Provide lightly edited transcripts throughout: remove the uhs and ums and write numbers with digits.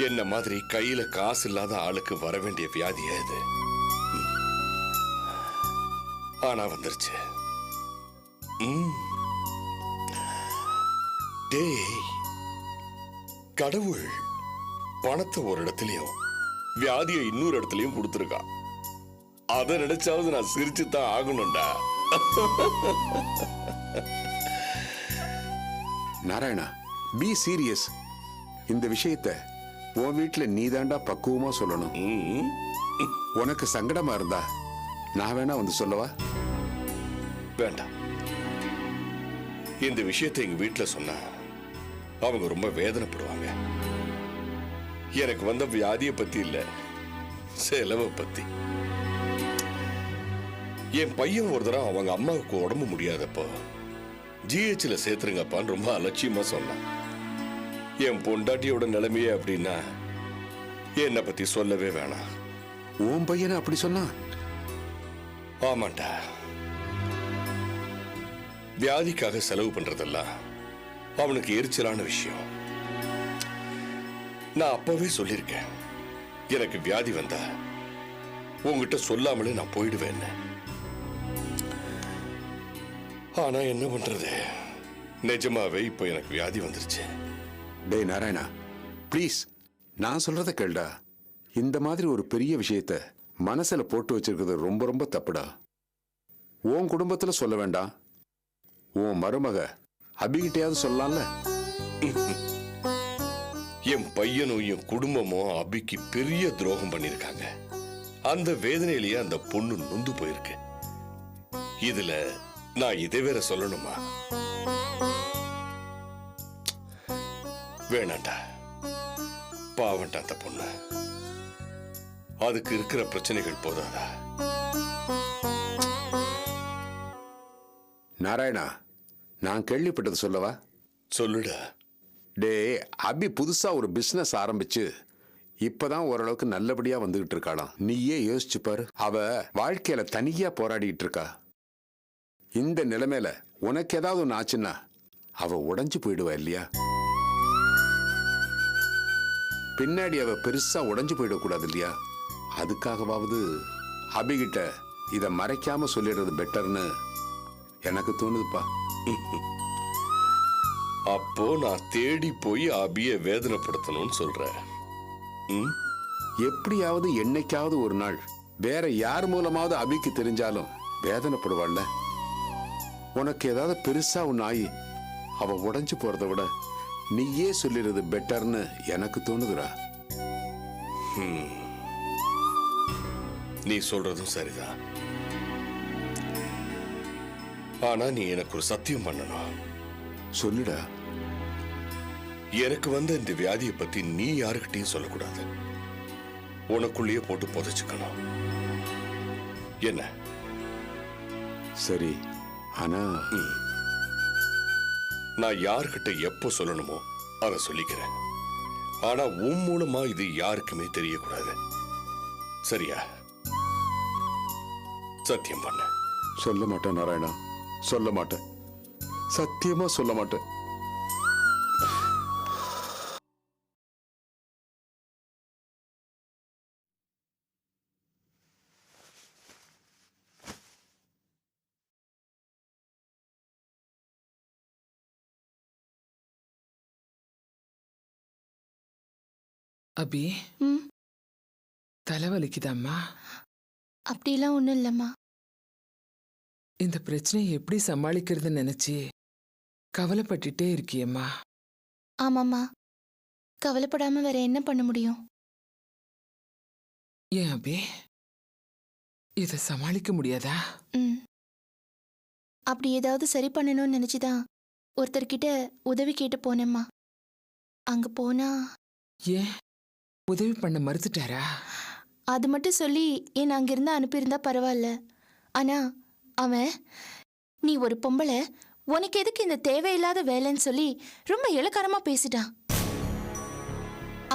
என்ன மாதிரி கையில காசு இல்லாத ஆளுக்கு வர வேண்டிய வியாதியா இது. ஆனா வந்துருச்சு. டேய், கடவுள் பணத்தை ஒரு இடத்துலயும் வியாதியை இன்னொரு இடத்துலயும் கொடுத்துருக்கா. அதை நினைச்சாவது நான் சிரிச்சுதான் ஆகணும்டா. Narayana, be serious. இந்த விஷயத்தை உன் வீட்டுல நீதாண்டா பக்குவமா சொல்லணும். உனக்கு சங்கடமா இருந்தா நான் வேணா வந்து சொல்லவா? வேண்டாம். இந்த விஷயத்தை எங்க வீட்டுல சொன்னா அவங்க ரொம்ப வேதனைப்படுவாங்க. எனக்கு வந்த வியாதியை பத்தி இல்ல, செலவை பத்தி. என் பையன் ஒரு தடவை அவங்க அம்மாவுக்கு உடம்பு முடியாதப்போ ஜிஹெச்ல சேர்த்துருங்கப்பான்னு ரொம்ப அலட்சியமா சொன்னான். என் பொண்டாட்டியோட நிலைமையே அப்படின்னா என்னை பத்தி சொல்லவே வேணாம். உன் பையனை அப்படி சொன்னா? ஆமாண்டா. வியாதிக்காக செலவு பண்றதெல்லாம் அவனுக்கு எரிச்சலான விஷயம். நான் அப்பவே சொல்லியிருக்கேன், எனக்கு வியாதி வந்தா உங்ககிட்ட சொல்லாமலே நான் போயிடுவேன்னு. ஆனா என்ன பண்றது, நிஜமாவே இப்ப எனக்கு வியாதி வந்துருச்சு. டேய் நாராயணா, ப்ளீஸ் நான் சொல்றத கேளுடா. இந்த மாதிரி ஒரு பெரிய விஷயத்த மனசுல போட்டு வச்சிருக்கிறது ரொம்ப ரொம்ப தப்புடா. உன் குடும்பத்துல சொல்ல வேண்டாம், உன் மருமக அபிகிட்டையாவது சொல்லலாம்ல. என் பையனும் என் குடும்பமும் அபிக்கு பெரிய துரோகம் பண்ணிருக்காங்க. அந்த வேதனையிலேயே அந்த பொண்ணு நொந்து போயிருக்கு. இதுல நான் இதை வேற சொல்லணுமா? வேணாண்டா, பாவண்டா அந்த பொண்ணு. அதுக்கு இருக்கிற பிரச்சனைகள் போதாதா? நாராயணா, நான் கேள்விப்பட்டது சொல்லவா? சொல்லுடா. டே, அபி புதுசா ஒரு பிசினஸ் ஆரம்பிச்சு இப்பதான் ஓரளவுக்கு நல்லபடியா வந்துகிட்டு இருக்காளாம். நீயே யோசிச்சு பாரு. அவ வாழ்க்கையில தனியா போராடிட்டு இருக்கா. இந்த நிலைமையில உனக்கு ஏதாவது ஒன்று ஆச்சுன்னா அவ உடைஞ்சு போயிடுவா இல்லையா? பின்னாடி அவ பெருசா உடைஞ்சு போயிடக்கூடாது இல்லையா? அதுக்காகவாவது அபிகிட்ட இத மறைக்காம சொல்லிடுறது பெட்டர்னு எனக்கு தோணுதுப்பா. அப்போ நான் தேடி போய் அபிய வேதனைப்படுத்தணும்னு சொல்றேன். எப்படியாவது என்னைக்காவது ஒரு நாள் வேற யார் மூலமாவது அபிக்கு தெரிஞ்சாலும் வேதனைப்படுவாள்ல. உனக்கு ஏதாவது பெருசா ஒன்னு ஆகி அவ உடைஞ்சு போறத விட நீயே சொல்லிடுறது பெட்டர்னு எனக்கு தோணுதுடா. நீ சொல்றதும் சரிதான். ஆனா நீ எனக்கு ஒரு சத்தியம் பண்ணணும். சொல்லுடா. எனக்கு வந்த இந்த வியாதியை பத்தி நீ யாருக்கிட்டையும் சொல்லக்கூடாது. உனக்குள்ளேயே போட்டு புதைச்சுக்கணும். என்ன? சரி. ஆனா நான் யார்கிட்ட எப்போ சொல்லணுமோ அதை சொல்லிக்கிறேன். ஆனா உன் மூலமா இது யாருக்குமே தெரியக்கூடாது. சரியா? சத்தியம் பண்ண. சொல்ல மாட்டேன் நாராயணா, சொல்ல மாட்டேன். சத்தியமா சொல்ல மாட்டேன். அபி, தலைவலிக்குதாம்மா? அப்படிலாம் ஒண்ணும் இல்லம்மா. இந்த பிரச்சனையை எப்படி சமாளிக்கிறதுன்னு நினைச்சு கவலைப்பட்டுட்டே இருக்கியம்மா? ஆமாம்மா, கவலைப்படாம வேற என்ன பண்ண முடியும்? ஏன் அபி, இத சமாளிக்க முடியாதா? அப்படி ஏதாவது சரி பண்ணணும்னு நினைச்சுதான் ஒருத்தர்கிட்ட உதவி கேட்டு போனேம்மா. அங்க போனா ஏன் உதவி பண்ண மறுத்துட்டாரா? அது மட்டும் சொல்லி என்ன அங்கிருந்து அனுப்பியிருந்தா பரவாயில்ல. ஆனா அவன், நீ ஒரு பொம்பளை, உனக்கு எதுக்கு இந்த தேவையில்லாத வேலைன்னு சொல்லி ரொம்ப இளக்காரமா பேசிட்டான்.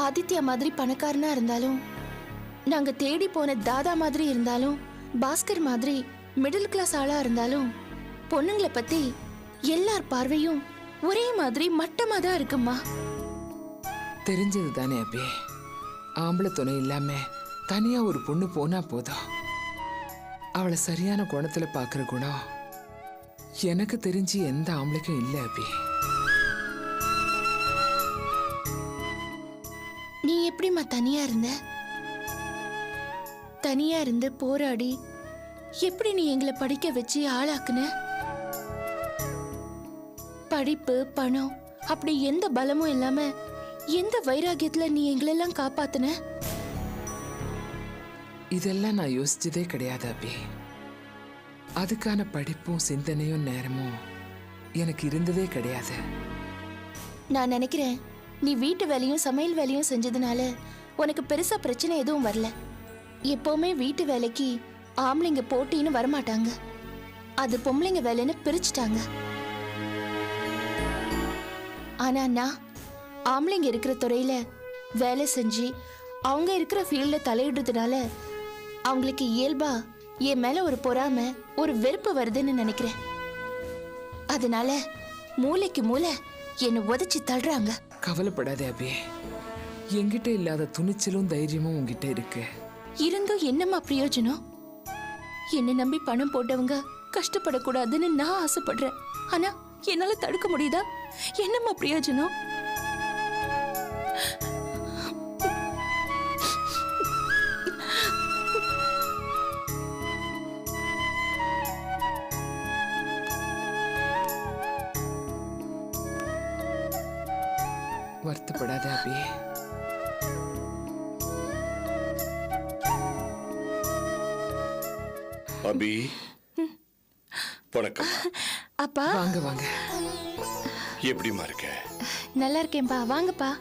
ஆதித்யா மாதிரி பணக்காரனா இருந்தாலும், நாங்க தேடி போன தாதா மாதிரி இருந்தாலும், பாஸ்கர் மாதிரி மிடில் கிளாஸ் ஆளா இருந்தாலும், பொண்ணுங்களை பத்தி எல்லார் பார்வையும் ஒரே மாதிரி மட்டமா தான் இருக்குமா. தெரிஞ்சது தானே அபி. ஆம்பளை துணை இல்லாம தனியா ஒரு பொண்ணு போனா போதும். அவளை சரியான குணத்துல பாக்குற குணம் எனக்கு தெரிஞ்சு எந்த ஆம்பளைக்கும் இல்ல அபி. நீ எப்படிம்மா தனியா இருந்த? தனியா இருந்து போராடி எப்படி நீ எங்களை படிக்க வச்சு ஆளாக்குன? படிப்பு பணம் அப்படி எந்த பலமும் இல்லாம எந்த வைராகியத்துல நீ எங்களெல்லாம் காப்பாத்துன? இதெல்லாம் நான் யோசிச்சதே கிடையாது அபி. அதுக்கான படிப்பும் சிந்தனையும் நேரமும் எனக்கு இருந்ததே கிடையாது. நான் நினைக்கிறேன் நீ வீட்டு வேலையும் சமையல் வேலையும் செஞ்சதுனால உனக்கு பெருசா பிரச்சனை எதுவும் வரல. எப்பவுமே வீட்டு வேலைக்கு ஆம்பளைங்க போட்டின்னு வரமாட்டாங்க, அது பொம்பளைங்க வேலைன்னு பிரிச்சுட்டாங்க. ஆனா நான் ஆம்பளைங்க இருக்கிற துறையில வேலை செஞ்சு அவங்க இருக்கிற ஃபீல்ட்ல தலையிடுறதுனால அவங்களுக்கு இயல்பா என் மேல ஒரு பொறாமை ஒரு வெறுப்பு வருதுன்னு நினைக்கிறேன். அதனால மூளைக்கு மூளை என்னை உதைச்சு தள்ளுறாங்க. கவலைப்படாதே அபி, என்கிட்ட இல்லாத துணிச்சலும் தைரியமும் உங்ககிட்ட இருக்கு. இருந்தும் என்னம்மா பிரயோஜனம்? என்னை நம்பி பணம் போட்டவங்க கஷ்டப்படக்கூடாதுன்னு நான் ஆசைப்படுறேன். ஆனா என்னால தடுக்க முடியுதா? என்னம்மா பிரயோஜனம்? வருத்தப்படாத அபி. அபி, வணக்கம். அப்பா வாங்க வாங்க எப்படிமா இருக்க? நல்லா இருக்கேன்பா, வாங்கப்பா.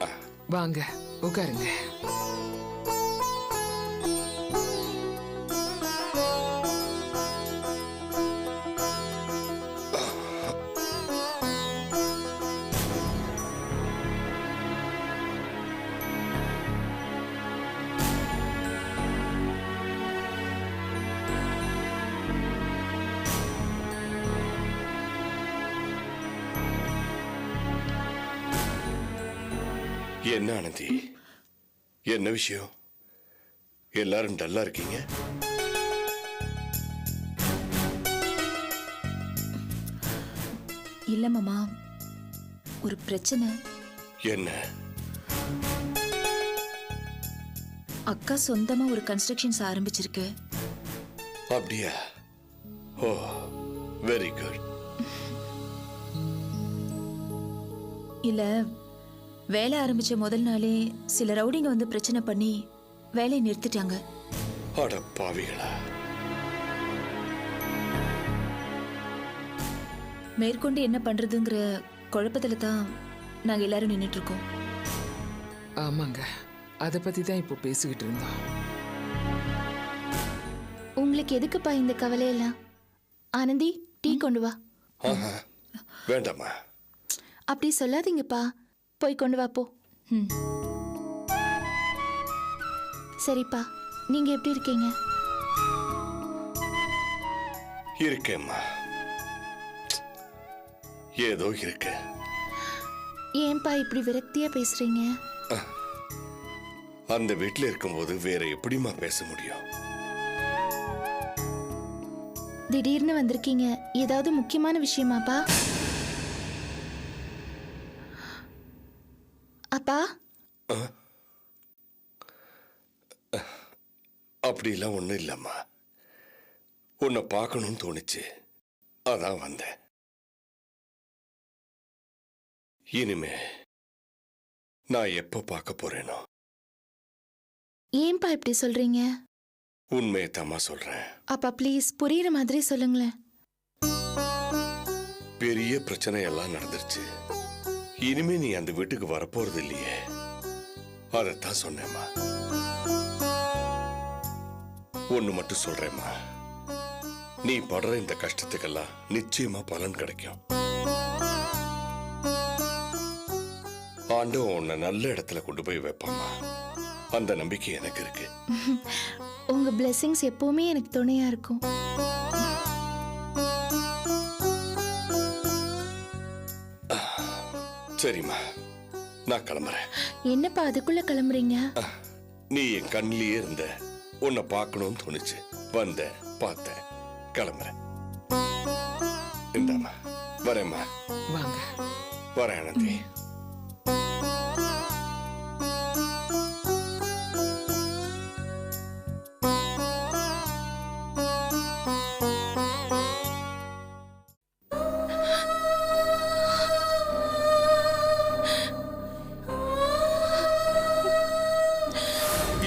வாங்க உட்காருங்க. என்ன ஆனந்தி, என்ன விஷயம்? எல்லாரும் டல்லா இருக்கீங்க? இல்ல மாமா, ஒரு பிரச்சனை. என்ன? அக்கா சொந்தமா ஒரு கன்ஸ்ட்ரக்ஷன்ஸ் ஆரம்பிச்சிருக்கு. அப்படியா? ஓ, வெரி குட். இல்ல, வேலை ஆரம்பிச்ச முதல் நாளே சில ரவுடிங்க வந்து பிரச்சனை பண்ணி வேலையை நிறுத்திட்டாங்க. அட பாவிகளா! மேற்கொண்டு என்ன பண்றதுங்கிற குழப்பத்துல தான் நாங்க எல்லாரும் நின்னுட்டு இருக்கோம். ஆமாங்க, அதை பத்தி தான் இப்போ பேசிக்கிட்டு இருந்தோம். உங்களுக்கு எதுக்குப்பா இந்த கவலையெல்லாம்? ஆனந்தி, டீ கொண்டு வா. ஆஹா, வேண்டாமா. அப்படி சொல்லாதீங்கப்பா, போய் கொண்டு வா போ. ம். சரிப்பா, நீங்க எப்படி இருக்கீங்க? இருக்கேம்மா, ஏதோ இருக்கு. ஏன்பா இப்படி விரக்தியா பேசுறீங்க? அந்த வீட்டுல இருக்கும்போது வேற எப்படிமா பேச முடியும்? திடீர்னு வந்திருக்கீங்க, ஏதாவது முக்கியமான விஷயமாப்பா? அப்பா, அப்படிலாம் ஒண்ணும் இல்லம்மா. உன்னை பார்க்கணும்னு தோணுச்சு, அதான் வந்தேன். இனிமே நான் எப்ப பார்க்க போறேனோ. ஏன்பா இப்படி சொல்றீங்க? உண்மையை தாமா சொல்றேன். அப்பா ப்ளீஸ் புரியுற மாதிரி சொல்லுங்களேன். பெரிய பிரச்சனை எல்லாம் நடந்துருச்சு. இனிமே நீ அந்த வீட்டுக்கு வரப்போறது இல்லையே, அதத்தான் சொன்னேம்மா. ஒண்ணு மட்டும் சொல்றேம்மா, நீ படுற இந்த கஷ்டத்துக்கெல்லாம் நிச்சயமா பலன் கிடைக்கும். ஆண்டவன் உன்னை நல்ல இடத்துல கொண்டு போய் வைப்பாமா, அந்த நம்பிக்கை எனக்கு இருக்கு. உங்க பிளெஸிங்ஸ் எப்பவுமே எனக்கு துணையா இருக்கும். சரிம்மா, நான் கிளம்புறேன். என்னப்பா அதுக்குள்ள கிளம்புறீங்க? நீ என் கண்ணிலேயே இருந்த, உன்னை பார்க்கணும்னு தோணுச்சு, வந்தேன், பார்த்தேன், கிளம்புறேன். இந்தாம்மா, வரேம்மா. வாங்க. வரேன் ஆனந்தி.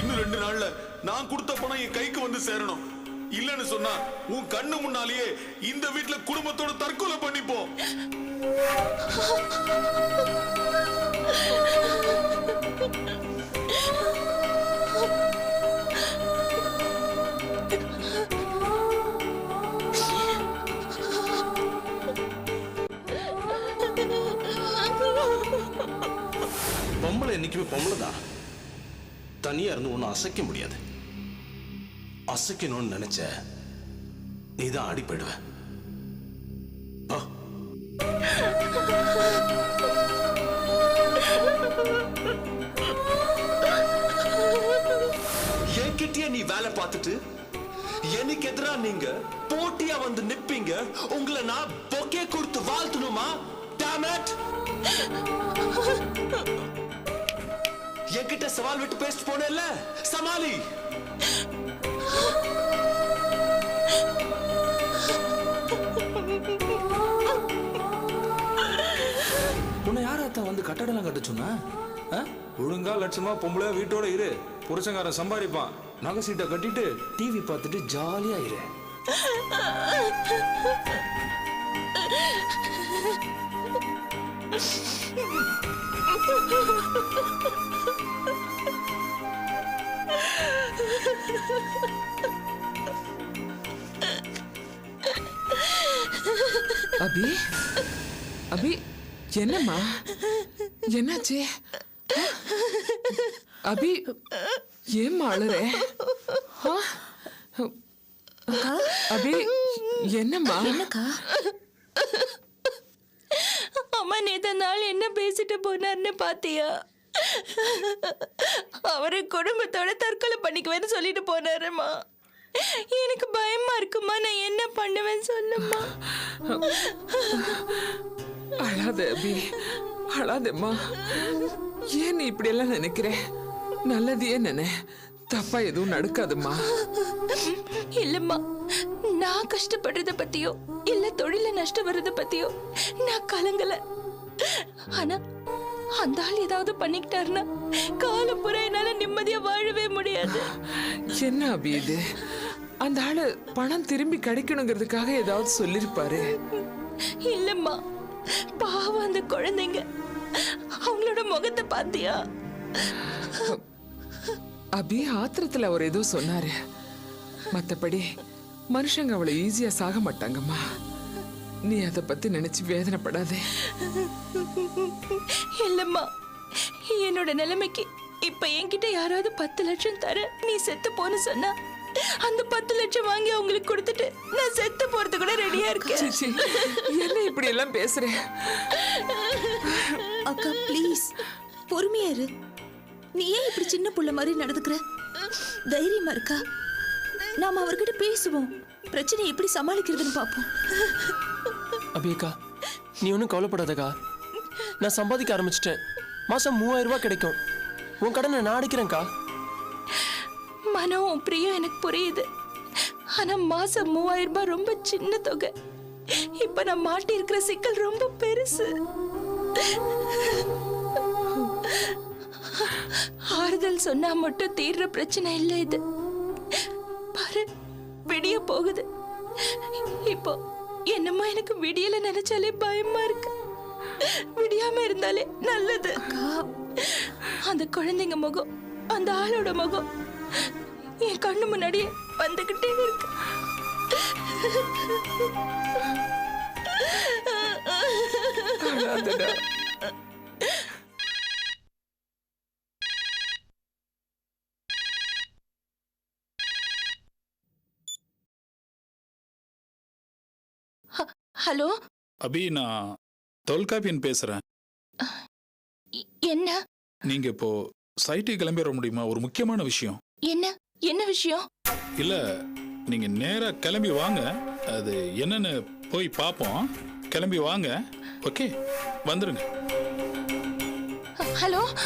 இன்னும் 2 நாள்ல நான் கொடுத்த பணம் என் கைக்கு வந்து சேரணும். இல்லன்னு சொன்னா உன் கண்ணு முன்னாலேயே இந்த வீட்டுல குடும்பத்தோட தற்கொலை பண்ணிப்போம். பொம்பளை என்னைக்குமே பொம்பளை தான். தனியா இருந்து ஒன்னும் அசைக்க முடியாது. அசைக்கணும்னு நினைச்ச நீதான் ஆடி போயிடுவ. என்கிட்டயே நீ வேலை பார்த்துட்டு எனக்கு எதிரா நீங்க போட்டியா வந்து நிப்பீங்க. உங்களை நான் பொக்கே கொடுத்து வாழ்த்தணுமா? Damn it! என்கிட்ட சவால் விட்டு பேசிட்டு போனேல்ல, சமாளி. உன்னை யாராத்தான் வந்து கட்டடலாம் கட்ட சொன்னா? ஒழுங்கா லட்சமா பொம்பளை வீட்டோட இரு. புருஷங்காரன் சம்பாதிப்பான். நகை சீட்டை கட்டிட்டு டிவி பார்த்துட்டு ஜாலியா இரு. அபி, அபி, என்னம்மா, என்னாச்சு? அபி, ஏம்மா அழுற? அபி, என்னம்மா? என்னக்கா? அம்மா நேத்த நாள் என்ன பேசிட்டு போனார்னு பாத்தியா? அவரு குடும்பத்தோட தற்கொலை பண்ணிக்குவேன்னு சொல்லிட்டு போனாருமா. எனக்கு பயமா இருக்குமா. நான் என்ன பண்ணுவேன்னு சொல்லுமா. அழாத அபி, அழாதம்மா. ஏன் நீ இப்படி எல்லாம் நினைக்கிற? நல்லதையே நினை, தப்பா எதுவும் நடக்காதும்மா. இல்லம்மா, நான் கஷ்டப்படுறத பத்தியோ இல்ல தொழில நஷ்டம் வர்றத பத்தியோ நான் கலங்கல. ஆனா அந்த ஆள் ஏதாவது பண்ணிக்கிட்டாருன்னா காலம் பூரா என்னால நிம்மதியா வாழவே முடியாது. என்ன அபி இது? அந்த ஆளு பணம் திரும்பி கிடைக்கணுங்கிறதுக்காக ஏதாவது சொல்லிருப்பாரு. இல்லம்மா, பாவம் அந்த குழந்தைங்க, அவங்களோட முகத்தை பாத்தியா? அபி ஆத்திரத்துல அவர் ஏதோ சொன்னாரு. மத்தபடி மனுஷங்க அவ்வளவு ஈஸியா சாக மாட்டாங்கம்மா. நீ அதை பத்தி நினைச்சு வேதனைப்படாதே. இல்லம்மா, என்னோட நிலைமைக்கு இப்ப என்கிட்ட யாராவது 10 லட்சம் தர நீ செத்து போன்னு சொன்னா அந்த 10 லட்சம் வாங்கி அவங்களுக்கு கொடுத்துட்டு நான் செத்து போறது கூட ரெடியா இருக்கேன். சீ, என்ன இப்படி எல்லாம் பேசுற? அக்கா ப்ளீஸ் பொறுமையா இரு. நீ ஏன் இப்படி சின்ன புள்ள மாதிரி நடந்துக்கிற? தைரியமா இருக்கா? நாம அவர்கிட்ட பேசுவோம். பிரச்சனை எப்படி சமாளிக்கிறதுன்னு பாப்போம். அபியக்கா, நீ ஒன்றும் கவலைப்படாதக்கா. நான் சம்பாதிக்க ஆரம்பிச்சிட்டேன். மாசம் 3000 ரூபாய் கிடைக்கும். உன் கடனை நான் அடிக்கிறேன்க்கா. மனம் பிரியம் எனக்கு புரியுது. ஆனா மாசம் 3000 ரூபாய் ரொம்ப சின்ன தொகை. இப்ப நான் மாட்டி இருக்கிற சிக்கல் ரொம்ப பெருசு. ஆறுதல் சொன்னா மட்டும் தீர்ற பிரச்சனை இல்லை இது. பாரு, விடிய போகுது. இப்போ என்னமோ எனக்கு விடியல நினைச்சாலே பயமா இருக்கு. விடியாம இருந்தாலே நல்லது. அந்த குழந்தைங்க முகம், அந்த ஆளோட முகம் என் கண்ணு முன்னாடியே வந்துகிட்டே இருக்கு. ஹலோ அபி, நான் தொல்காப்பியன் பேசுறேன். என்ன? நீங்க இப்போ சைட்டுக்கு கிளம்பி வர முடியுமா? ஒரு முக்கியமான விஷயம். என்ன என்ன விஷயம்? இல்ல, நீங்க நேரா கிளம்பி வாங்க. அது என்னன்னு போய் பார்ப்போம். கிளம்பி வாங்க. ஓகே, வந்துருங்க. ஹலோ